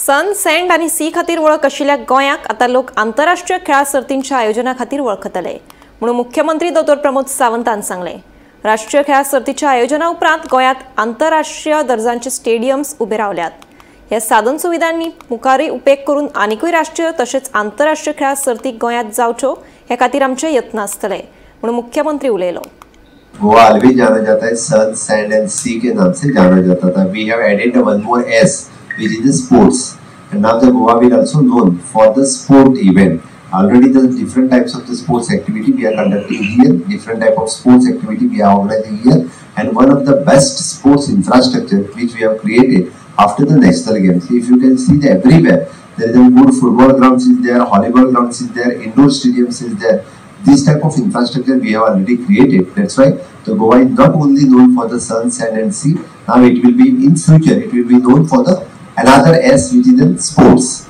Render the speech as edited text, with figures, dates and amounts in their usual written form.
सन, send आणि सी खातीर वळख आशिल्ल्या गोंयाक आता लोक आंतरराष्ट्रीय खेळा सर्तींच्या आयोजना खातीर वळखतले म्हणून मुख्यमंत्री डॉ. प्रमोद सावंतान सांगले। राष्ट्रीय खेळा सर्तीच्या आयोजना उपरांत गोंयात आंतरराष्ट्रीय दर्जाचे स्टेडियम्स उबे रावल्यात। ह्या साधन सुविधांनी मुखारी उपेग करून आनीकूय राष्ट्रीय तसेच आंतरराष्ट्रीय खेळा सर्ती गोंयात जावच्यो हे खातीर आमचे यत्न आसतले म्हणून मुख्यमंत्री उलयलो। गोवा अलवेज जाना जाता है सन, सैंड एंड सी के नाम से जाना जाता था। We have added one more S, which is the sports, and now the Goa will also known for the sport event. Already the different types of the sports activity we are conducting here, different type of sports activity we are organizing here, and one of the best sports infrastructure which we have created after the national games. If you can see that everywhere there is a good football grounds is there, volleyball grounds is there, indoor stadiums is there. This type of infrastructure we have already created. That's why the Goa is not only known for the sun, sand and sea. Now it will be in future. It will be known for the another S, which is in sports.